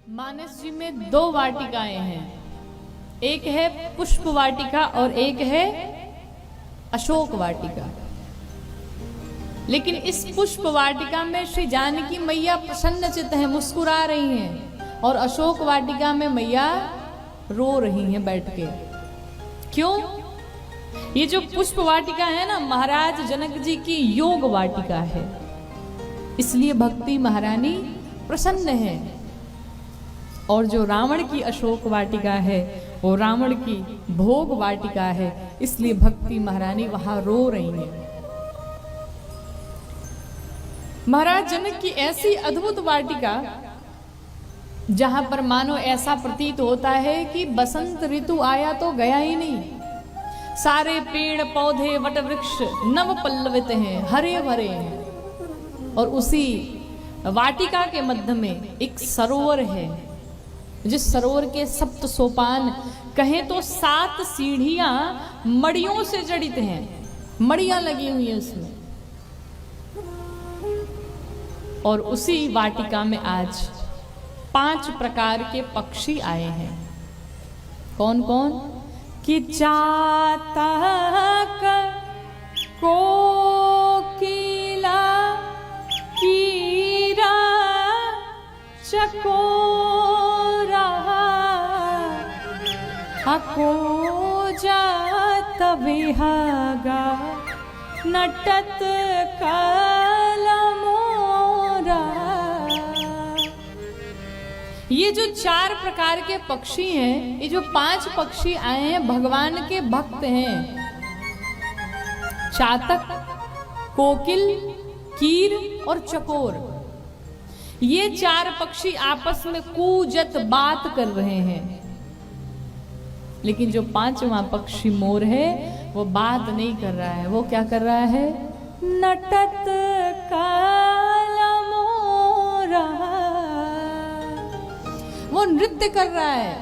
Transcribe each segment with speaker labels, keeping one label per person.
Speaker 1: मानस जी में दो वाटिकाएं हैं, एक है पुष्प वाटिका और एक है अशोक वाटिका। लेकिन इस पुष्प वाटिका में श्री जानकी मैया प्रसन्नचित्त हैं, मुस्कुरा रही हैं, और अशोक वाटिका में मैया रो रही हैं बैठ के। क्यों? ये जो पुष्प वाटिका है ना, महाराज जनक जी की योग वाटिका है, इसलिए भक्ति महारानी प्रसन्न है। और जो रावण की अशोक वाटिका है वो रावण की भोग वाटिका है, इसलिए भक्ति महारानी वहां रो रही है। महाराज जनक की ऐसी अद्भुत वाटिका जहां पर मानो ऐसा प्रतीत होता है कि बसंत ऋतु आया तो गया ही नहीं। सारे पेड़ पौधे वट वृक्ष नव पल्लवित हैं, हरे भरे हैं, और उसी वाटिका के मध्य में एक सरोवर है, जिस सरोवर के सप्त सोपान कहें तो 7 सीढ़ियां मड़ियों से जड़ित हैं, मड़ियां लगी हुई हैं उसमें। और उसी वाटिका में आज 5 प्रकार के पक्षी आए हैं। कौन कौन? कि चातक, कोकिला, कीरा, चकोरा, अकोजा विहागा, नटत कलमोरा। ये जो 4 प्रकार के पक्षी हैं, ये जो 5 पक्षी आए हैं, भगवान के भक्त हैं। चातक, कोकिल, कीर और चकोर, ये 4 पक्षी आपस में कूजत बात कर रहे हैं। लेकिन जो 5वां पक्षी मोर है वो बात नहीं कर रहा है, वो क्या कर रहा है? नटत कालमोरा, वो नृत्य कर रहा है।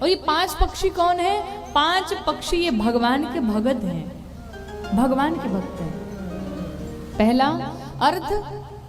Speaker 1: और ये 5 पक्षी कौन है? 5 पक्षी ये भगवान के भगत हैं, भगवान के भक्त हैं। पहला अर्थ,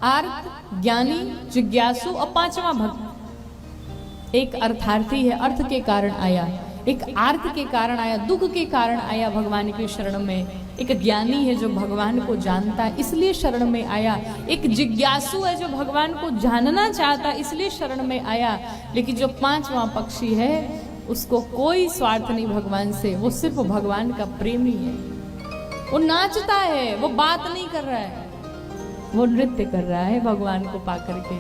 Speaker 1: आर्त, ज्ञानी, जिज्ञासु, और 5वां भक्त। एक अर्थार्थी है, अर्थ के कारण आया। एक आर्त के कारण आया, दुख के कारण आया भगवान के शरण में। एक ज्ञानी है जो भगवान को जानता है, इसलिए शरण में आया। एक जिज्ञासु है जो भगवान को जानना चाहता, इसलिए शरण में आया। लेकिन जो 5वां पक्षी है उसको कोई स्वार्थ नहीं भगवान से, वो सिर्फ भगवान का प्रेमी है। वो नाचता है, वो बात नहीं कर रहा है, वो नृत्य कर रहा है भगवान को पाकर के।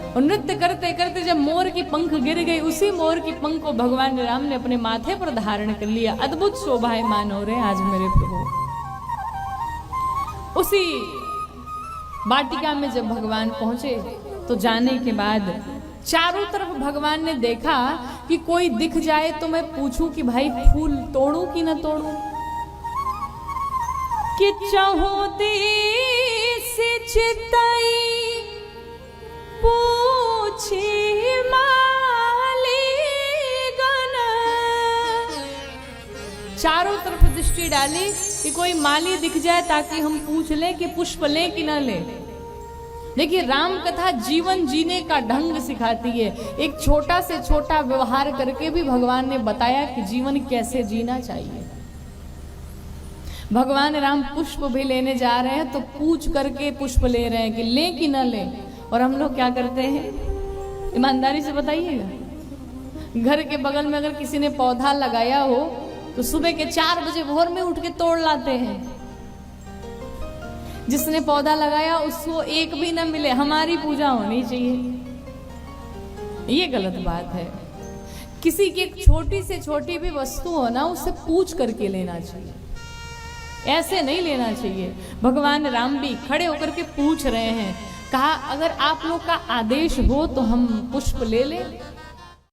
Speaker 1: और नृत्य करते करते जब मोर की पंख गिर गई, उसी मोर की पंख को भगवान राम ने अपने माथे पर धारण कर लिया। अद्भुत शोभायमान हो रहे आज मेरे प्रभु। उसी वाटिका में जब भगवान पहुंचे तो जाने के बाद चारों तरफ भगवान ने देखा कि कोई दिख जाए तो मैं पूछूं कि भाई फूल तोड़ूं कि न तोड़ूं। कि चाहोती से चिताई पूछी मालीगण, चारों तरफ दृष्टि डाली कि कोई माली दिख जाए ताकि हम पूछ लें कि पुष्प लें कि ना लें। देखिए, राम कथा जीवन जीने का ढंग सिखाती है। एक छोटा से छोटा व्यवहार करके भी भगवान ने बताया कि जीवन कैसे जीना चाहिए। भगवान राम पुष्प भी लेने जा रहे हैं तो पूछ करके पुष्प ले रहे हैं कि लें कि ना लें। और हम लोग क्या करते हैं, ईमानदारी से बताइएगा। घर के बगल में अगर किसी ने पौधा लगाया हो तो सुबह के 4 बजे भोर में उठ के तोड़ लाते हैं। जिसने पौधा लगाया उसको एक भी ना मिले, हमारी पूजा होनी चाहिए, ये गलत बात है। किसी की एक छोटी से छोटी भी वस्तु हो ना, उससे पूछ करके लेना चाहिए, ऐसे नहीं लेना चाहिए। भगवान राम भी खड़े होकर के पूछ रहे हैं। कहा अगर आप लोग का आदेश हो तो हम पुष्प ले लें।